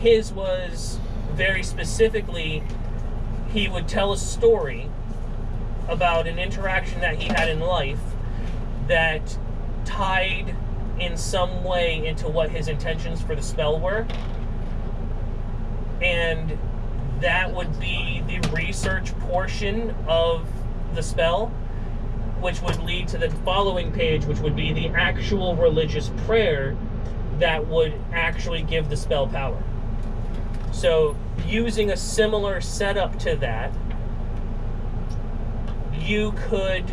His was very specifically, he would tell a story about an interaction that he had in life that tied in some way into what his intentions for the spell were. And that would be the research portion of the spell, which would lead to the following page, which would be the actual religious prayer that would actually give the spell power. So, using a similar setup to that, you could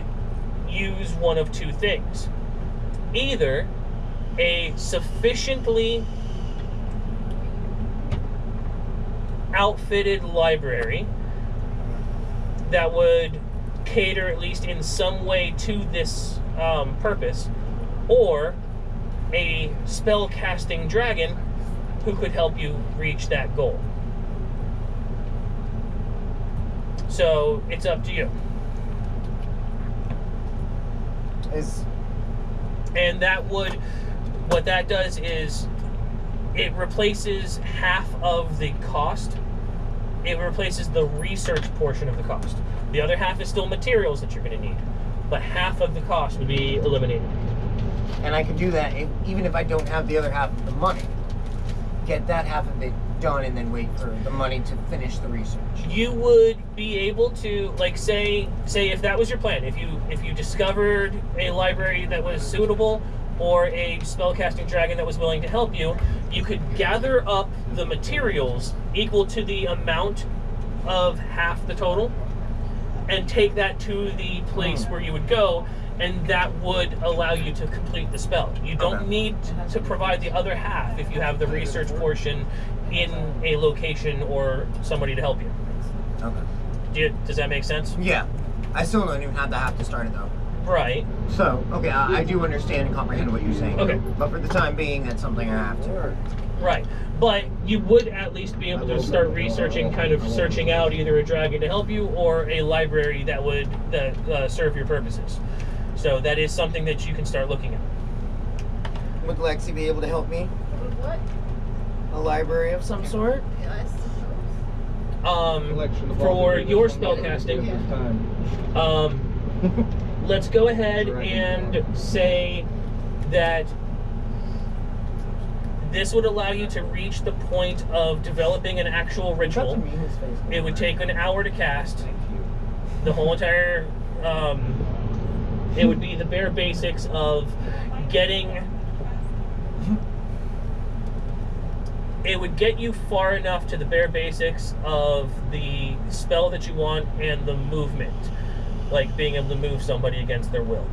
use one of two things. Either a sufficiently outfitted library that would cater, at least in some way, to this purpose, or a spell-casting dragon who could help you reach that goal. So, it's up to you. And that would, what that does is, it replaces half of the cost. It replaces the research portion of the cost. The other half is still materials that you're going to need, but half of the cost would be eliminated. And I can do that even if I don't have the other half of the money. Get that half of it done and then wait for the money to finish the research. You would be able to, like, say if that was your plan, if you discovered a library that was suitable or a spellcasting dragon that was willing to help you, you could gather up the materials equal to the amount of half the total and take that to the place where you would go, and that would allow you to complete the spell. You don't need to provide the other half if you have the research portion in a location or somebody to help you. Okay. Does that make sense? Yeah. I still don't even have the half to start it, though. Right. So, okay, I do understand and comprehend what you're saying. Okay. But for the time being, that's something I have to. Right. But you would at least be able to start researching, kind of searching out either a dragon to help you or a library that would serve your purposes. So that is something that you can start looking at. Would Lexi be able to help me? With what? A library of some sort? Yes. For your spellcasting, let's go ahead and say that this would allow you to reach the point of developing an actual ritual. It would take an hour to cast. The whole entire, it would be the bare basics of getting, it would get you far enough to the bare basics of the spell that you want and the movement, like being able to move somebody against their will.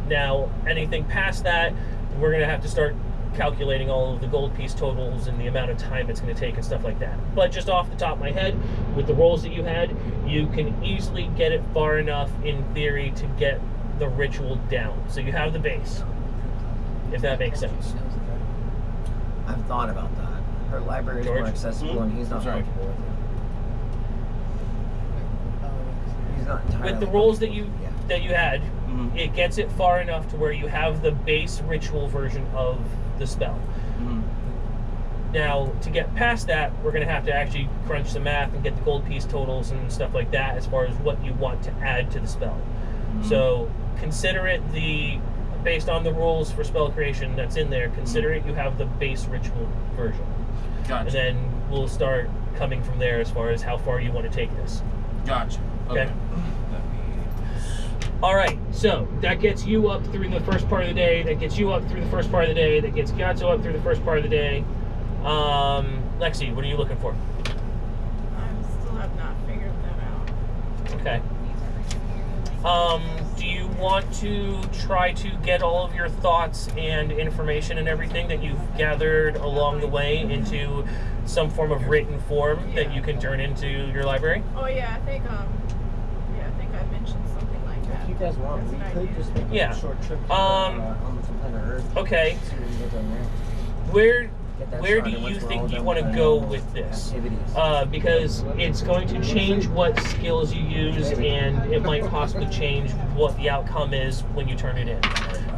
Now, anything past that, we're going to have to start calculating all of the gold piece totals and the amount of time it's going to take and stuff like that. But just off the top of my head, with the rolls that you had, you can easily get it far enough in theory to get the ritual down. So you have the base, if that makes sense. I've thought about that. Her library is more accessible and he's not comfortable with it. He's not entirely with the rolls that you had, it gets it far enough to where you have the base ritual version of the spell. Now, to get past that, we're going to have to actually crunch the math and get the gold piece totals and stuff like that as far as what you want to add to the spell. So consider it based on the rules for spell creation that's in there, consider it you have the base ritual version. Gotcha. And then we'll start coming from there as far as how far you want to take this. Gotcha. Okay. All right, so that gets you up through the first part of the day. That gets you up through the first part of the day. That gets Gatso up through the first part of the day. Lexi, what are you looking for? I still have not figured that out. Okay. Do you want to try to get all of your thoughts and information and everything that you've gathered along the way into some form of written form that you can turn into your library? Oh yeah, I think I mentioned something like that. If you guys want, we could just take a short trip to on some planet Earth. Okay. Where do you think you want to go with this? Because it's going to change what skills you use, and it might possibly change what the outcome is when you turn it in.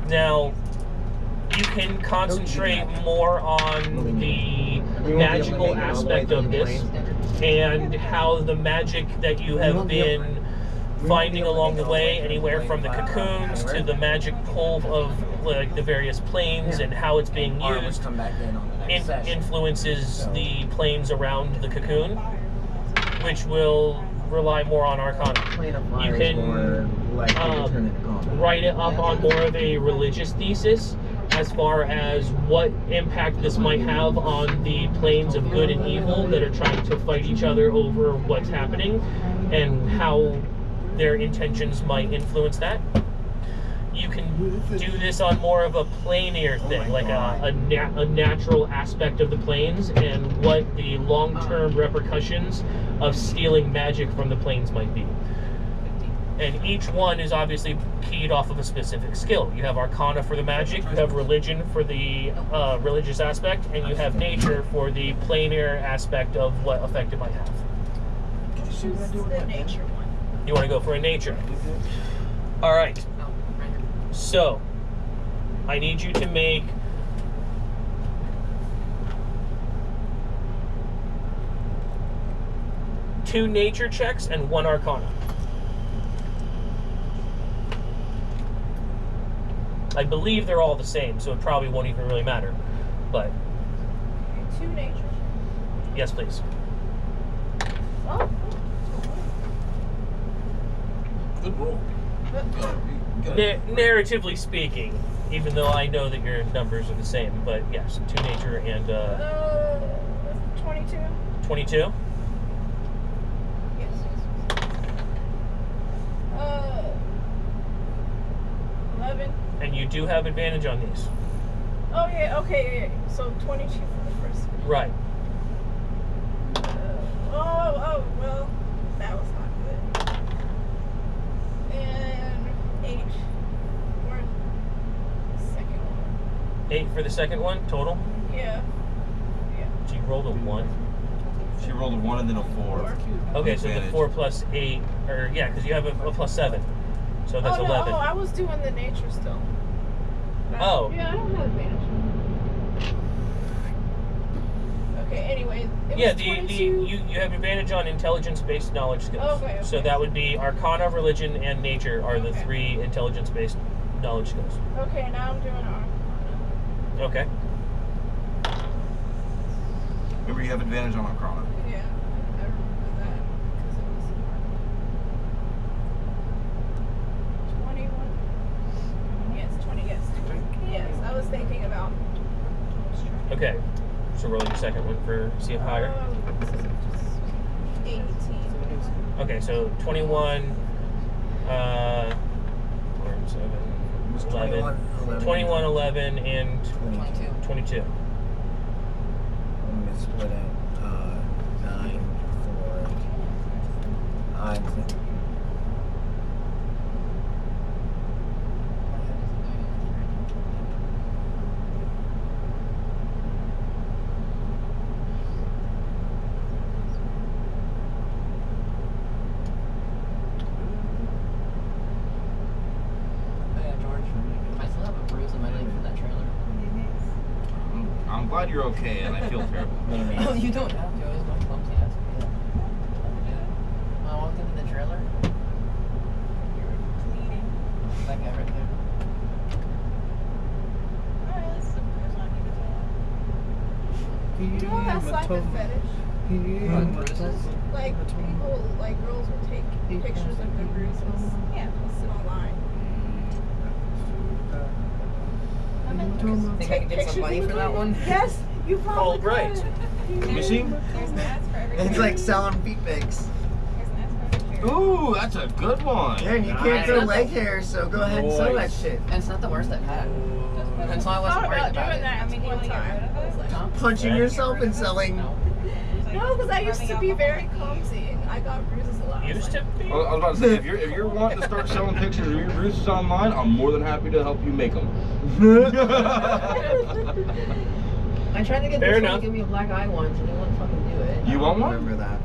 Now, you can concentrate more on the magical aspect of this and how the magic that you have been finding along the way, anywhere from the cocoons to the magic pull of like the various planes and how it's being used, influences the planes around the cocoon, which will rely more on Arcana. You can write it up on more of a religious thesis as far as what impact this might have on the planes of good and evil that are trying to fight each other over what's happening and how their intentions might influence that. You can do this on more of a planar thing, like a natural aspect of the planes and what the long-term repercussions of stealing magic from the planes might be. And each one is obviously keyed off of a specific skill. You have Arcana for the magic, you have Religion for the religious aspect, and you have Nature for the planar aspect of what effect it might have. Choose the nature one. You want to go for a Nature? All right. So, I need you to make two Nature checks and one Arcana. I believe they're all the same, so it probably won't even really matter. But Two nature. yes, please. Oh. Good roll. Narratively speaking, even though I know that your numbers are the same, but yes, two Nature and 22. 22. Yes. 11. And you do have advantage on these. Oh yeah. Okay. Yeah. So 22 for the first one. Right. Oh, well, that was not good. And 8 for the second one. 8 for the second one, total. Yeah. So you rolled a 1. She rolled a 1 and then a 4. Okay, so the Advantage. 4 plus 8, or yeah, because you have a plus 7. So that's oh, no, 11. Oh, I was doing the nature still. Oh. Yeah, I don't have advantage. Okay, anyway. It Yeah, was you 22. have advantage on intelligence-based knowledge skills. Okay. So that would be Arcana, Religion, and Nature are the Okay. 3 intelligence-based knowledge skills. Okay, now I'm doing Arcana. Okay. Remember, you have advantage on Arcana. Yeah, I remember that. Because it was 21. Yes, 20, yes. Yes, I was thinking about. Okay. So roll your second one for see if higher. 18. Okay, so 21, 4, 7, 11, 21, 11, and 22. I'm gonna split it 9, 4. I'm glad you're okay, and I feel terrible. Oh, you don't have to. I was going clumsy ass. I walked into the trailer. You're bleeding. That guy right there. Alright, this is a bruise on you. You know that's like a fetish? What, bruises? Like people, like girls will take pictures of their bruises. Yeah, post it online. Think I can get some money for that one? Yes, you probably All right. could. Let me see. It's like selling feet pics. Ooh, that's a good one. Yeah, and you can't grow leg hair, so go ahead and sell that Nice. shit. And it's not the worst I've had. And so I I wasn't thought worried about about doing it. that one time. I was like, Huh? Punching yourself and selling. no, because I used to be very clumsy and I got bruises a lot. Used to be. I was about to say, if you're wanting to start selling pictures of your bruises online, I'm more than happy to help you make them. I tried to get Fair this one enough. to give me a black eye once and it wouldn't fucking do it. You want one? Remember that.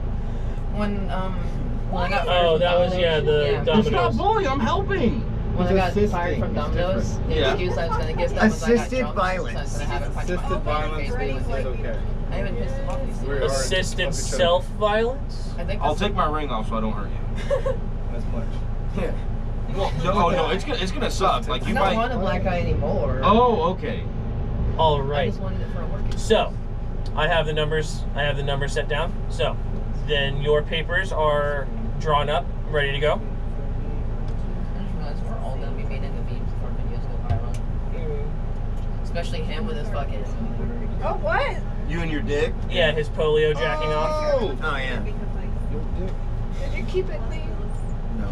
When I got Oh, that was, yeah, the yeah. Domino's. It's not bullying, I'm helping. When I got Assisting. fired from It's Domino's, the Yeah. excuse I was going to give them was I got Assisted drunk, violence. so I was going to have it punch Assisted my violence face, is okay. and I haven't pissed him off. He's We're alright. Assisted Fuck each other. self-violence? I think I'll that's- take my ring off so I don't hurt you. That's much. Yeah. Well, no, it's gonna suck. Like I you don't might. want a black eye anymore. Oh, okay. All I right. just wanted it for a work. So, I have the numbers set down. So, then your papers are drawn up, ready to go. I just realized we're all gonna be made into memes before videos go viral. Especially him with his fucking. Oh, what? You and your dick? Yeah, his polio jacking off. Oh! Oh yeah. Did you keep it clean?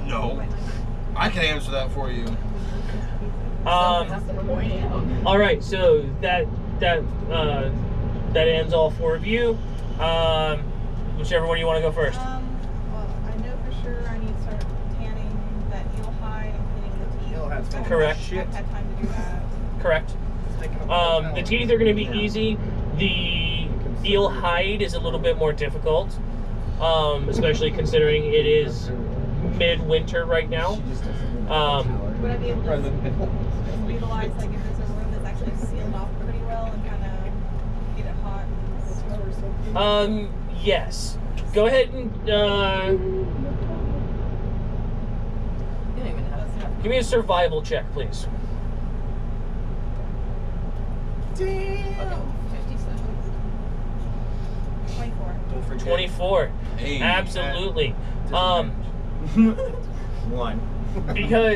No. I can answer that for you. That's the point. All right, so that ends all four of you. Whichever one you want to go first. Well, I know for sure I need to start tanning that eel hide and cleaning the teeth. Eel hide's I haven't correct. had time to do that. Correct. The teeth are going to be easy. The eel hide is a little bit more difficult, especially considering it is midwinter right now. Would I be able to utilize, like, if there's a room that's actually sealed off pretty well and kind of get it hot? Yes. Go ahead and You don't even have. give me a survival check, please. Damn! 50 seconds. 24. Don't forget. 24. Hey, Absolutely. One.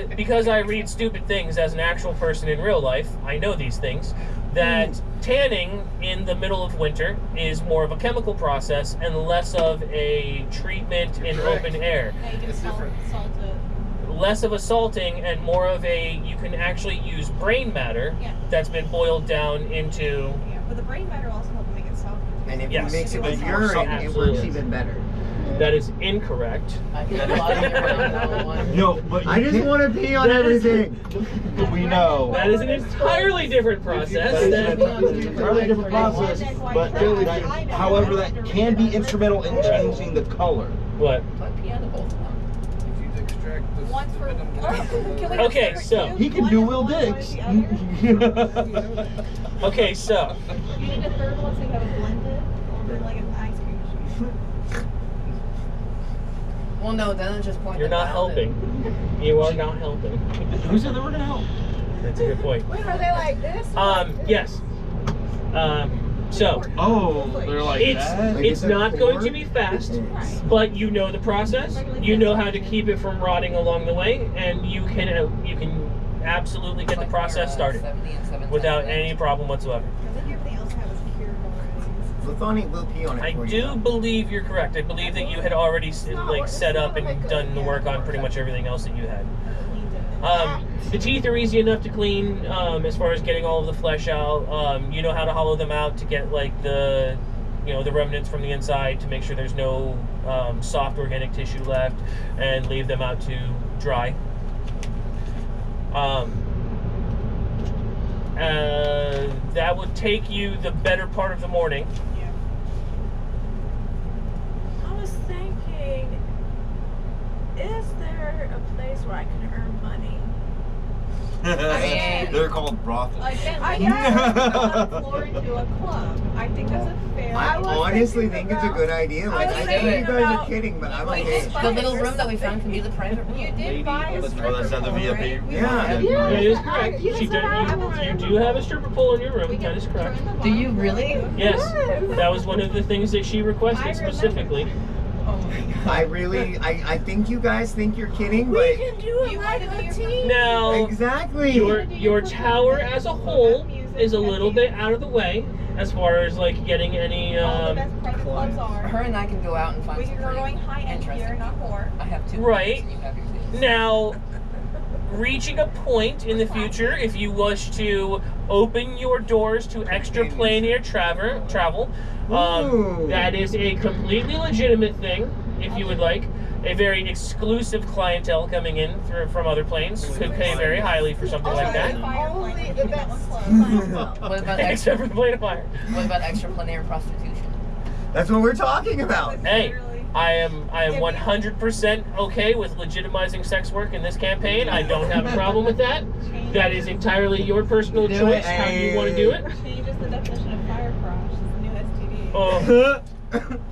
Because I read stupid things as an actual person in real life, I know these things. That tanning in the middle of winter is more of a chemical process and less of a treatment in open air. Now you can It's salt it. Less of a salting and more of a, you can actually use brain matter Yeah. that's been boiled down into. Yeah, but the brain matter also helps make it soft. And if Yes. you mix it with Absolutely. urine, it works Absolutely. even better. That is incorrect. I get a lot of your that one. No, but you I just can't- want to pee on That is- everything. We know. That is an entirely different process. That is than- an entirely different process, but however, that can be instrumental in changing the color. What? Put pee on the both of them. If you extract the Once for. venom, Can we Okay, consider so- two? He can One do is Will one, one Dicks. is the other? Okay, so You need a third one so you have it blended, or like an ice cream machine. Well, no, then it's just pointing. you're not helping. You are not helping. Who said they were gonna help? That's a good point. Wait, are they like this? or like this? Yes. So Oh, they're like it's that? Like it's it's a not going four? to be fast, Right. but you know the process. You know how to keep it from rotting along the way, and you can absolutely get the process started 70 and 7 without seconds. any problem whatsoever. I think everything else I have is cured already. Lithani will pee on it I for you. do though. believe you're correct. I believe that you had already set up and done the work on pretty much everything else that you had. The teeth are easy enough to clean as far as getting all of the flesh out. You know how to hollow them out to get like the remnants from the inside to make sure there's no soft organic tissue left, and leave them out to dry. That would take you the better part of the morning. Yeah. I was thinking, is there a place where I can earn money? They're called brothels. I got floor into a club. I think that's a fair. I was honestly thinking think it's a about- good idea. Like, was I think you thinking guys are about- kidding, but I'm like, okay. this The little room that we found can be the private room. You did buy a stripper Oh, that's not the pole, VIP? right? We Yeah. bought it. Yeah. That is correct. Yes, You I do have a stripper pole in your room. We That can is correct. turn the Do you bottom really? floor. Yes, that was one of the things that she I requested remember. specifically. Oh my god. I think you guys think you're kidding, We but can do it You like wanna do a your- team. Now, exactly. your tower as a whole is a little bit out of the way as far as like getting any All the best private clubs are. Her and I can go out and find We're some going high end here, interesting not people. poor. I have two. Right. And you have your things. now reaching a point in the future if you wish to open your doors to extraplanar travel Ooh. that is a completely legitimate thing if you would like. A very exclusive clientele coming in from other planes could pay very highly for something like that. Only the best. What about Except for the plane of fire. what about extraplanar prostitution? That's what we're talking about. Hey, I am 100% okay with legitimizing sex work in this campaign. I don't have a problem with that. That is entirely your personal Do it, choice how you want to do it. Changes the definition of fire crash. It's the new STD. Oh,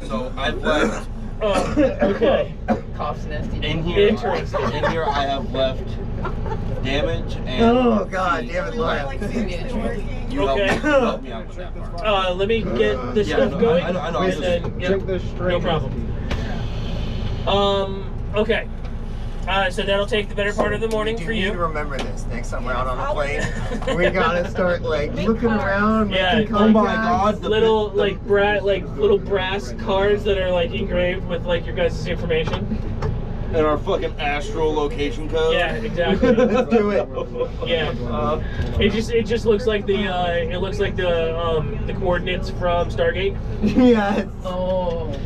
So I've left okay. Cough's nasty. in here. Interesting. In here, I have left damage and. Oh god, damn it, Really, Laura. like seriously working. You help, Okay. you help me out with that part. Let me get the Yeah, stuff no, going. I know. And then, yep, Check the string. no problem. Okay. So that'll take the better part of the morning You for need to you. remember this next time we're out on the plane. We gotta start like looking around, Yeah. making Oh my contacts. god. Little little brass cards that are like engraved with like your guys' information. And our fucking astral location code. Yeah, exactly. Let's do it. Yeah. It just looks like the the coordinates from Stargate. Yes. Oh. Oh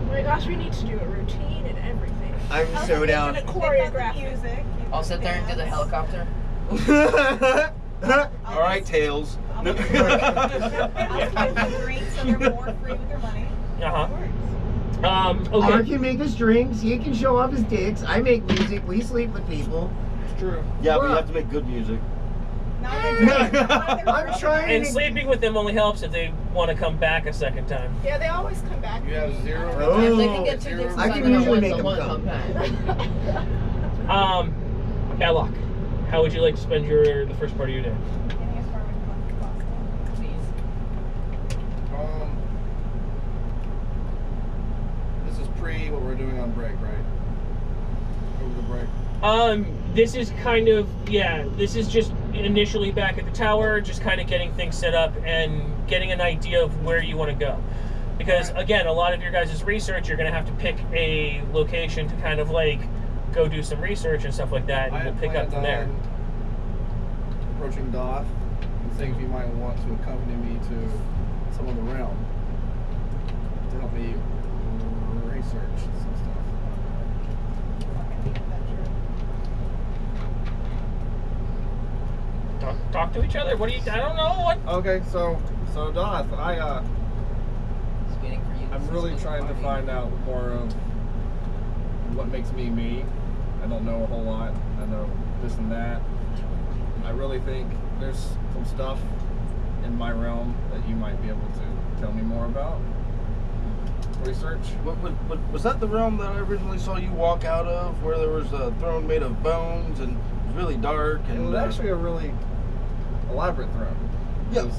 my gosh, we need to do a routine and everything. I'm so down. And a Choreograph choreograph. music. I'll sit there and do the helicopter. All right, Tails. I'll give them drinks so they're more free with their money. Uh-huh. Art Okay. can make us drinks, he can show off his dicks, I make music, we sleep with people. It's true. Yeah, but you have to make good music. Not that I'm trying And to... sleeping with them only helps if they want to come back a second time. Yeah, they always come back. You have zero. Oh. If they can get 2 dicks I inside, can then usually want make 'em someone to come. come back. Alok, how would you like to spend the first part of your day? Please. This is pre what we're doing on break, right? Over the break. This is kind of, this is just initially back at the tower, just kind of getting things set up and getting an idea of where you want to go. Because, again, a lot of your guys' research, you're going to have to pick a location to kind of, like, go do some research and stuff like that, and we'll pick up from there. Approaching Doth and seeing if he might want to accompany me to some of the realm to help me research some stuff. Talk to each other? What do you, I don't know, what? Okay, so Doth, Just waiting for you to I'm see really some trying to party. find out more of what makes me me. I don't know a whole lot. I know this and that. I really think there's some stuff in my realm that you might be able to tell me more about. Research. Was that the realm that I originally saw you walk out of, where there was a throne made of bones and it was really dark? It And was actually a really elaborate throne. Yeah.